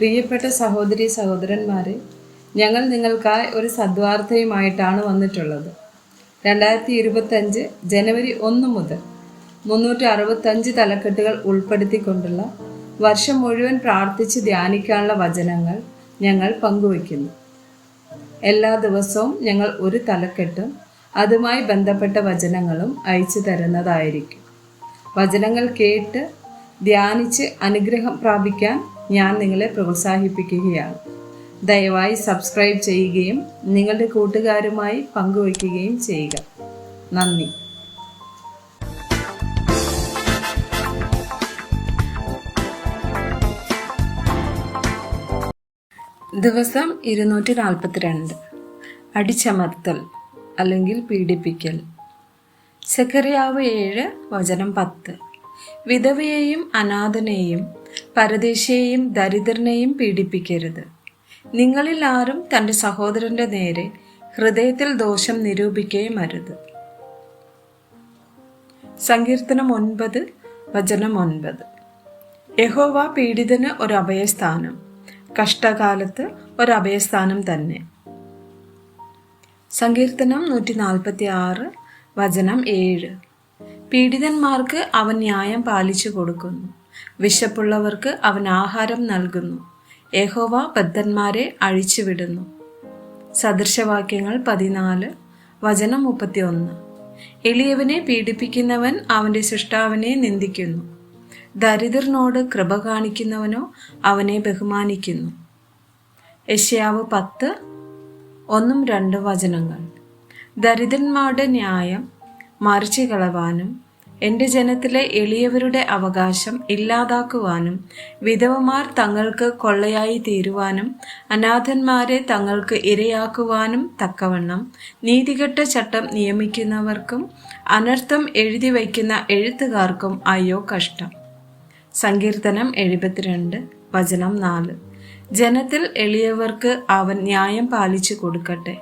പ്രിയപ്പെട്ട സഹോദരി സഹോദരന്മാരെ, ഞങ്ങൾ നിങ്ങൾക്കായി ഒരു സദ്വാർത്തയുമായിട്ടാണ് വന്നിട്ടുള്ളത്. 2025 ജനുവരി 1 മുതൽ 365 തലക്കെട്ടുകൾ ഉൾപ്പെടുത്തിക്കൊണ്ടുള്ള വർഷം മുഴുവൻ പ്രാർത്ഥിച്ച് ധ്യാനിക്കാനുള്ള വചനങ്ങൾ ഞങ്ങൾ പങ്കുവയ്ക്കുന്നു. എല്ലാ ദിവസവും ഞങ്ങൾ ഒരു തലക്കെട്ടും അതുമായി ബന്ധപ്പെട്ട വചനങ്ങളും അയച്ചു തരുന്നതായിരിക്കും. വചനങ്ങൾ കേട്ട് ധ്യാനിച്ച് അനുഗ്രഹം പ്രാപിക്കാൻ ഞാൻ നിങ്ങളെ പ്രോത്സാഹിപ്പിക്കുകയാണ്. ദയവായി സബ്സ്ക്രൈബ് ചെയ്യുകയും നിങ്ങളുടെ കൂട്ടുകാരുമായി പങ്കുവയ്ക്കുകയും ചെയ്യുക. നന്ദി. ദിവസം 242 അടിച്ചമർത്തൽ അല്ലെങ്കിൽ പീഡിപ്പിക്കൽ. സെഖറിയാവ് 7 വചനം 10. വിധവയെയും അനാഥനെയും പരദേശിയെയും ദരിദ്രനെയും പീഡിപ്പിക്കരുത്. നിങ്ങളിൽ ആരും തൻ്റെ സഹോദരന്റെ നേരെ ഹൃദയത്തിൽ ദോഷം നിരൂപിക്കുകയും അരുത്. സങ്കീർത്തനം 9 വചനം 9. യഹോവ പീഡിതന് ഒരു അഭയസ്ഥാനം, കഷ്ടകാലത്ത് ഒരു അഭയസ്ഥാനം തന്നെ. സങ്കീർത്തനം 146 വചനം 7. പീഡിതന്മാർക്ക് അവൻ ന്യായം പാലിച്ചു കൊടുക്കുന്നു, വിശപ്പുള്ളവർക്ക് അവൻ ആഹാരം നൽകുന്നു. യഹോവ ബദ്ധന്മാരെ അഴിച്ചുവിടുന്നു. സദൃശവാക്യങ്ങൾ 14 വചനം 31. എളിയവനെ പീഡിപ്പിക്കുന്നവൻ അവൻ്റെ സൃഷ്ടാവിനെ നിന്ദിക്കുന്നു, ദരിദ്രനോട് കൃപ കാണിക്കുന്നവനോ അവനെ ബഹുമാനിക്കുന്നു. യെശയ്യാവ് 10 1-2 വചനങ്ങൾ. ദരിദ്രന്മാരുടെ ന്യായം മറിച്ചു കളവാനും എൻ്റെ ജനത്തിലെ എളിയവരുടെ അവകാശം ഇല്ലാതാക്കുവാനും വിധവമാർ തങ്ങൾക്ക് കൊള്ളയായി തീരുവാനും അനാഥന്മാരെ തങ്ങൾക്ക് ഇരയാക്കുവാനും തക്കവണ്ണം നീതികെട്ട ചട്ടം നിയമിക്കുന്നവർക്കും അനർത്ഥം എഴുതി വയ്ക്കുന്ന എഴുത്തുകാർക്കും അയ്യോ കഷ്ടം. സങ്കീർത്തനം 72 വചനം 4. ജനത്തിൽ എളിയവർക്ക് അവൻ ന്യായം പാലിച്ചു കൊടുക്കട്ടെ.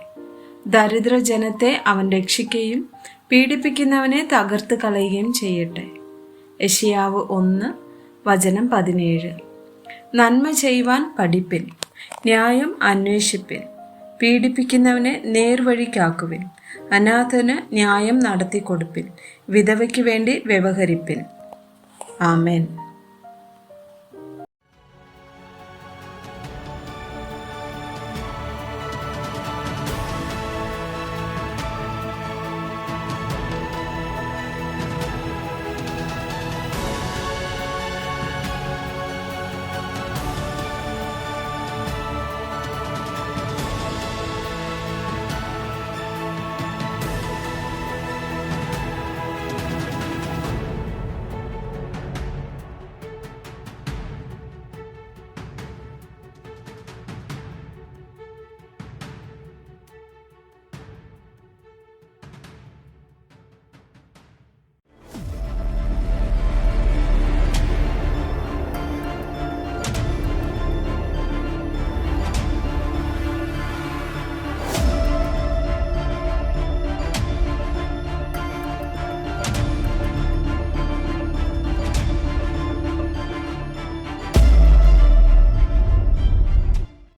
ദരിദ്ര ജനത്തെ അവൻ രക്ഷിക്കുകയും പീഡിപ്പിക്കുന്നവനെ തകർത്ത് കളയുകയും ചെയ്യട്ടെ. യെശയ്യാവ് 1 വചനം 17. നന്മ ചെയ്യുവാൻ പഠിപ്പിൻ, ന്യായം അന്വേഷിപ്പിൻ, പീഡിപ്പിക്കുന്നവനെ നേർവഴിക്കാക്കുവിൻ, അനാഥന് ന്യായം നടത്തി കൊടുപ്പിൻ, വിധവയ്ക്ക് വേണ്ടി വ്യവഹരിപ്പിൻ. ആമേൻ.